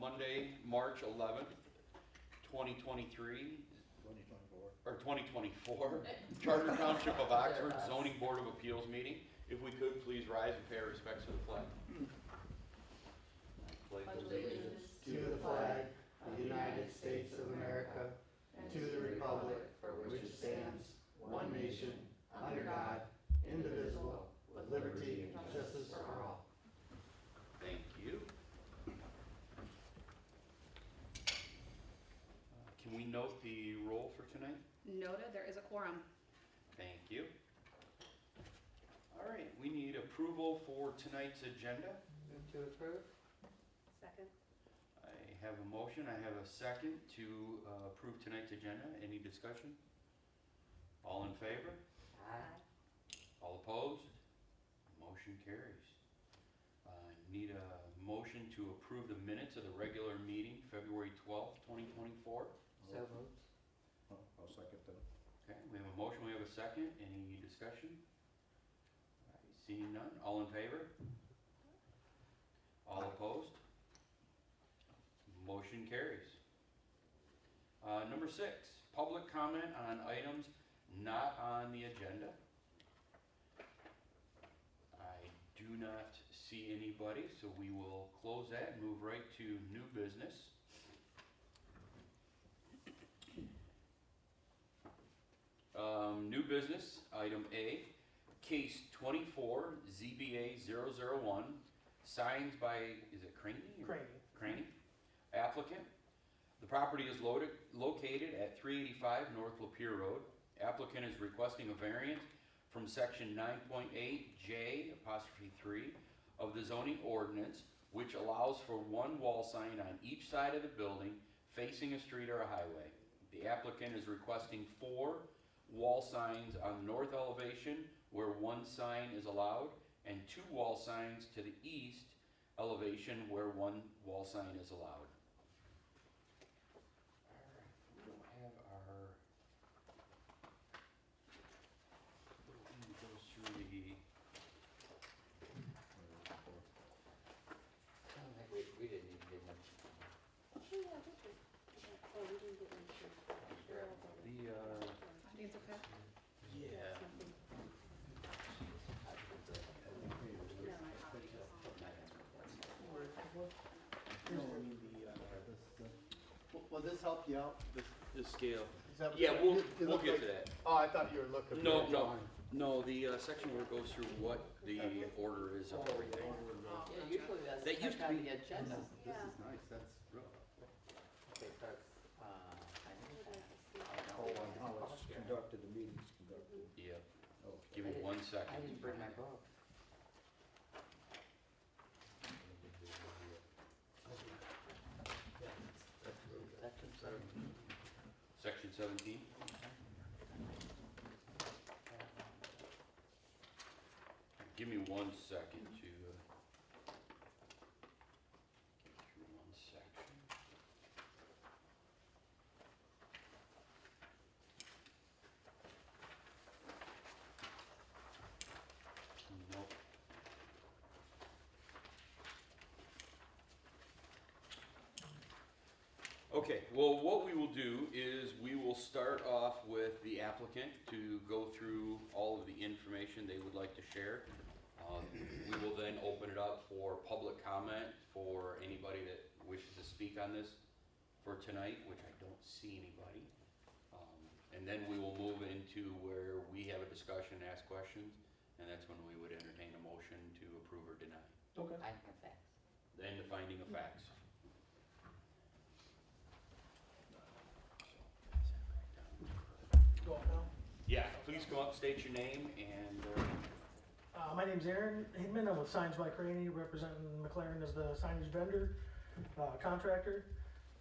Monday, March 11th, 2023, 2024. or 2024, Charter Township of Oxford Zoning Board of Appeals meeting. If we could, please rise and pay our respects to the flag. I pledge Allegiance to the flag of the United States of America and to the republic for which it stands, one nation, under God, indivisible, with liberty and justice for all. Thank you. Can we note the roll for tonight? Noted, there is a quorum. Thank you. All right, we need approval for tonight's agenda. Move to approve? Second. I have a motion, I have a second to approve tonight's agenda. Any discussion? All in favor? Aye. All opposed? Motion carries. Need a motion to approve the minutes of the regular meeting, February 12th, 2024. So moved. I'll second that. Okay, we have a motion, we have a second. Any discussion? All right, seeing none, all in favor? All opposed? Motion carries. Number 6, public comment on items not on the agenda. I do not see anybody, so we will close that and move right to new business. New business, item A, case 24 ZBA 001, signs by, is it Craney? Craney. Applicant. The property is located at 385 North Lapeer Road. Applicant is requesting a variance from section 9.8J'3 of the zoning ordinance, which allows for one wall sign on each side of the building facing a street or a highway. The applicant is requesting 4 wall signs on the north elevation where 1 sign is allowed, and 2 wall signs to the east elevation where 1 wall sign is allowed. Alright, we don't have our, it goes through the, I don't think we didn't even get much. Oh, we didn't get one. Findings of fact? yeah. Will this help you out? The scale. Is that what Yeah, you- you we'll look get like- to that. Oh, I thought you were looking. No, for a no, drawing. no, the section where it goes through what the order is of everything. Yeah, usually that's That used to on be- the agenda. This is nice, that's real. Okay, starts, I think Oh, and how it's conducted, the meeting's conducted. Yep, Okay. give me 1 second. I didn't bring my book. Section 17. Section 17. Give me 1 second to get through 1 section. Nope. Okay, well, what we will do is we will start off with the applicant to go through all of the information they would like to share. We will then open it up for public comment for anybody that wishes to speak on this for tonight, which I don't see anybody. And then we will move into where we have a discussion, ask questions, and that's when we would entertain a motion to approve or deny. Okay. I have facts. Then the finding of facts. Go on now. Yeah, please come up, state your name, and My name's Aaron Hindman. I'm with Signs by Craney, representing McLaren as the signage vendor, contractor.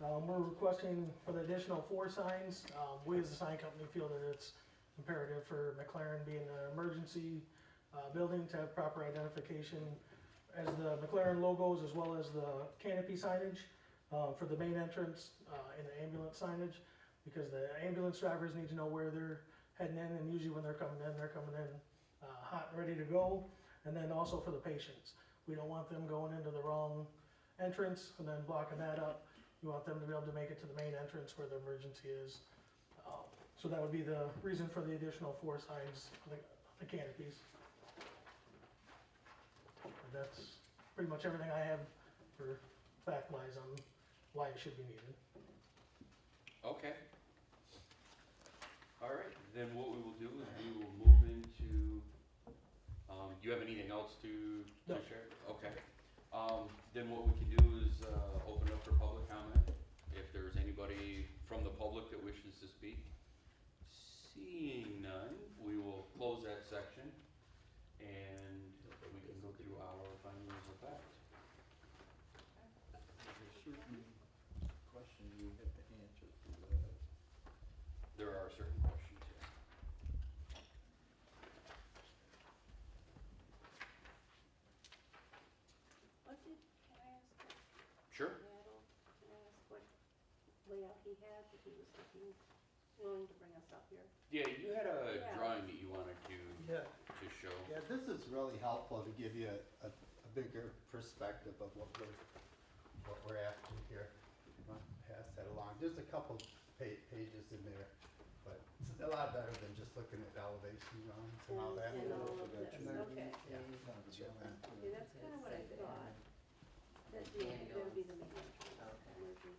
We're requesting for the additional 4 signs. We as the sign company feel that it's imperative for McLaren being an emergency building to have proper identification as the McLaren logos as well as the canopy signage for the main entrance and the ambulance signage, because the ambulance drivers need to know where they're heading in, and usually when they're coming in hot and ready to go. And then also for the patients, we don't want them going into the wrong entrance and then blocking that up. You want them to be able to make it to the main entrance where the emergency is. So that would be the reason for the additional 4 signs, the canopies. And that's pretty much everything I have for fact-wise on why it should be needed. Okay. All right, then what we will do is we will move into, do you have anything else to No. share? Okay. Then what we can do is, open up for public comment. If there's anybody from the public that wishes to speak. Seeing none, we will close that section and we can go through our findings of fact. There's certain questions you have to answer for that. There are certain questions, yes. Can I ask what Sure. Yaddle, can I ask what layout he had, that he was willing to bring us up here? Yeah, you had a Yeah. drawing that you wanted Yeah, to show. yeah, this is really helpful to give you a bigger perspective of what we're after here. I'll pass that along. There's a couple pages in there, but it's a lot better than just looking at elevation drawings and all that. And all Also of got this, your- okay. Okay, that's kind of what I thought, that would be the main entrance, emergency.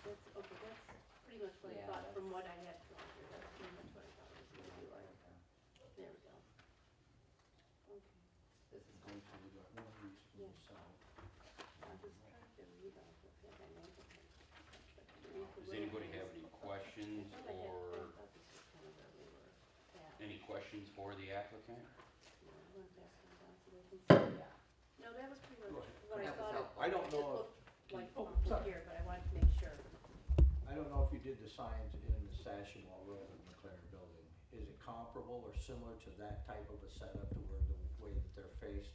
That's, okay, that's pretty much what I thought, from what I had drawn here, that's pretty much what I thought it was gonna be like. There we go. Okay, This is going to the one east and the south. I'm just trying to read off of that, I know that. Does anybody have any questions I or thought this was kind of where we were at. any questions for the applicant? No, I went back and down so they can see. No, that was pretty much what I thought it. I don't It know looked like Oh, from sorry. here, but I wanted to make sure. I don't know if you did the signs in the Sashamal Road in McLaren Building. Is it comparable or similar to that type of a setup to where the way that they're faced?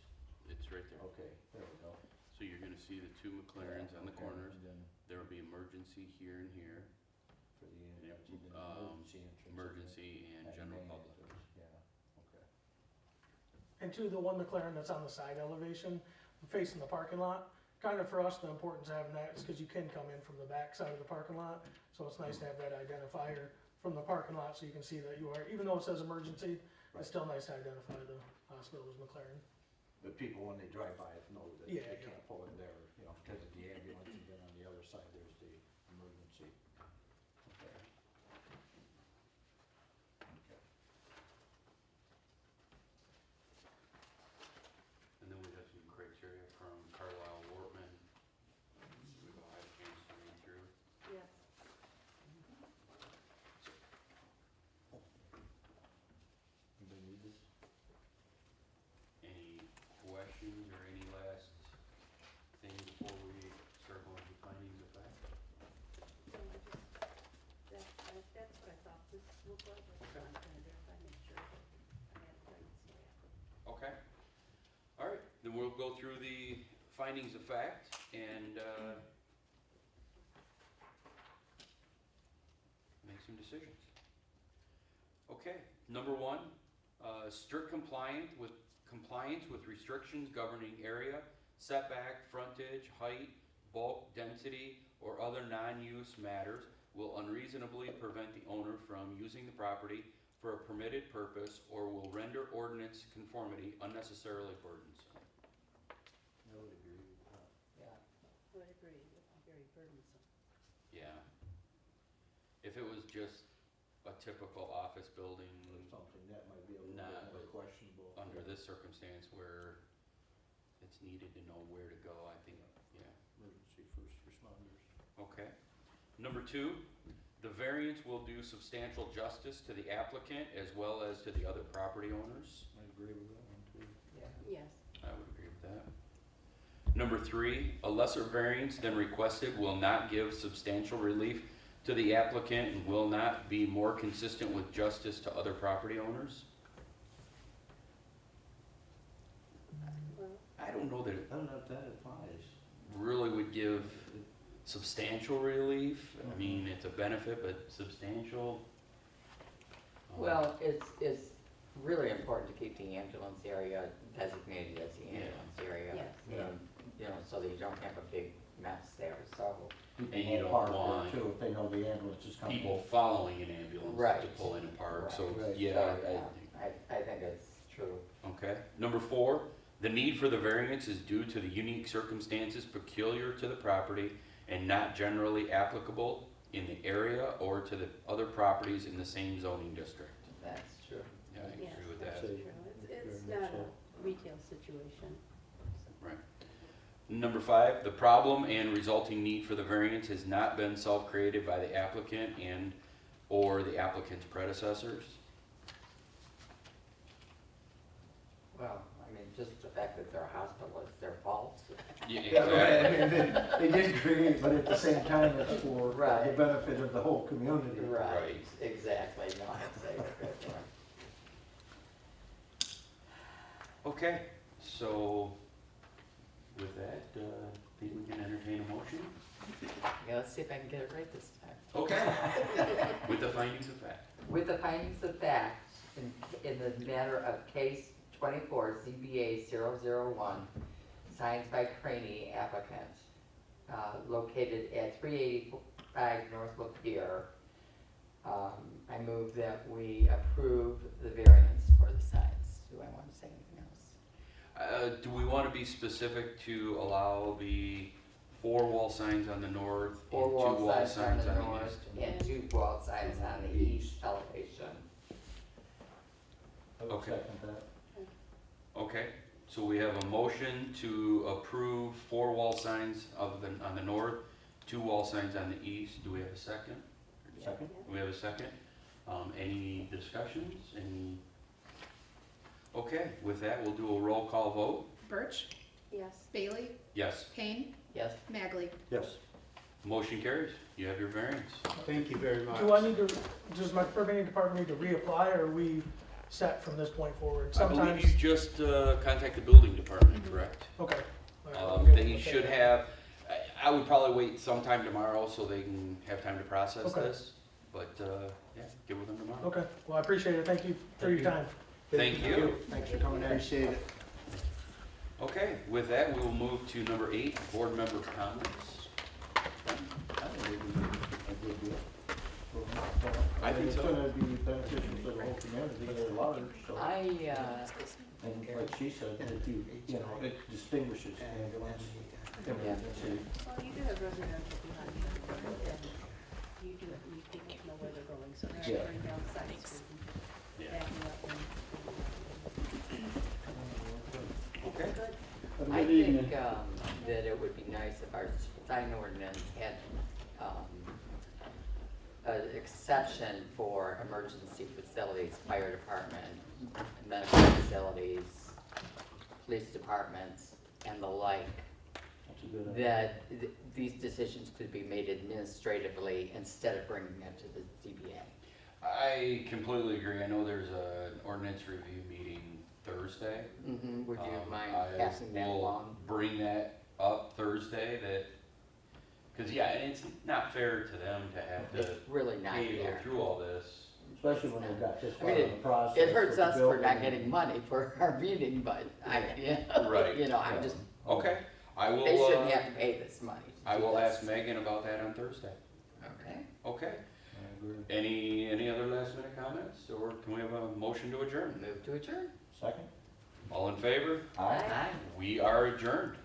It's right there. Okay, there we go. So you're gonna see the 2 McLarens on the Okay, corners. and then There will be emergency here and here, for the Yeah, emergency, then emergency entrance. emergency and and general main public. entrance, yeah, okay. And to the one McLaren that's on the side elevation, facing the parking lot, kind of for us, the importance of having that is because you can come in from the back side of the parking lot. So it's nice to have that identifier from the parking lot so you can see that you are, even though it says emergency, Right. it's still nice to identify the hospital as McLaren. But people, when they drive by it, know that Yeah, they yeah. can't pull in there, you know, because of the ambulance, and then on the other side, there's the emergency. Okay. Okay. And then we have some criteria from Carlisle Wortman. We've all had a chance to read through. Yes. Anybody need this? Any questions or any last things before we start going through findings of fact? So I just, that's what I thought this looked like. I just wanted to verify, make sure that I had it right, so yeah. Okay. All right, then we'll go through the findings of fact and, make some decisions. Okay, number 1, strict compliance with restrictions governing area, setback, frontage, height, bulk, density, or other non-use matters will unreasonably prevent the owner from using the property for a permitted purpose or will render ordinance conformity unnecessarily burdensome. I would agree with that. I would agree, it would be very burdensome. Yeah. If it was just a typical office building Or something, that might be a little Nah, bit more but questionable. under this circumstance where it's needed to know where to go, I think, yeah. Emergency first responders. Okay. Number 2, the variance will do substantial justice to the applicant as well as to the other property owners. I agree with that one too. Yes. I would agree with that. Number 3, a lesser variance than requested will not give substantial relief to the applicant and will not be more consistent with justice to other property owners. Well, I don't know that it I don't know if that applies. really would give substantial relief. I mean, it's a benefit, but substantial. Well, it's really important to keep the ambulance area designated as the ambulance area. Yes. And you know, so that you don't have a big mess there, so. People And you will don't park there want too, if they know the ambulance is coming. people following an ambulance Right. to pull in and park, so, Right. yeah, So, I think it's true. okay. Number 4, the need for the variance is due to the unique circumstances peculiar to the property and not generally applicable in the area or to the other properties in the same zoning district. That's true. Yeah, I Yes, agree with that's that. true. It's Very much not a so. retail situation. Number 5, the problem and resulting need for the variance has not been self-created by the applicant and or the applicant's predecessors. Well, I mean, just the fact that they're a hospital is their fault. Yeah, Yeah, right, I exactly. mean, they did create, but at the same time, it's for the Right. benefit of the whole community. Right. Exactly, no, I'd say a good one. Okay, so with that, think we can entertain a motion? Yeah, let's see if I can get it right this time. Okay. With the findings of fact. With the findings of fact, in the matter of case 24 ZBA 001, signed by Craney applicant, located at 385 North Lapeer, I move that we approve the variance for the signs. Do I want to say anything else? Do we want to be specific to allow the 4 wall signs on the north and 2 Four wall wall signs on the east? north and 2 wall signs on the east elevation. I would Okay. second that. Okay, so we have a motion to approve 4 wall signs on the north, 2 wall signs on the east. Do we have a second? Second? We have a second. Any discussions? Any? Okay, with that, we'll do a roll call vote. Birch, Yes. Bailey, Yes, Payne, Yes? Magley. Yes. motion carries. You have your variance. Thank you very much. Do I need to, does my permitting department need to reapply, or are we set from this point forward? I believe Sometimes, you just contact the building department, correct? okay. All right, I'm good They with should that. have, I would probably wait sometime tomorrow so they can have time to process Okay. this. But, yeah, get with them tomorrow. Okay, well, I appreciate it, thank you for your time. Thank you. Thanks for coming in. Appreciate it. Okay, with that, we will move to number 8, board member comments. I think so. It's gonna be beneficial to the whole community at large, so. And like she said, you know, it distinguishes ambulance. Well, you do have residential behind you, and you do, you people know where they're going, so they're Yeah. going down side street and Yeah. backing up and. Okay. Good. I think, that it would be nice if our sign ordinance had, an exception for emergency facilities, fire department, medical facilities, police departments, and the like, That's a good idea. that these decisions could be made administratively instead of bringing it to the ZBA. I completely agree. I know there's an ordinance review meeting Thursday. Would you mind I passing that will along? Bring that up Thursday, cause yeah, and it's not fair to them to have to It's really not pay to go fair. through all this. Especially when they've got this I far mean, in the process. It hurts with the us for building not and- getting money for our meeting, but Right. you know, I just, Okay, I will, they shouldn't have to pay this money. to I do will this. ask Megan about that on Thursday. Okay. Okay, I agree. any other last minute comments, or can we have a motion to adjourn? Move to adjourn. Second? All in favor? Aye. Aye. We are adjourned.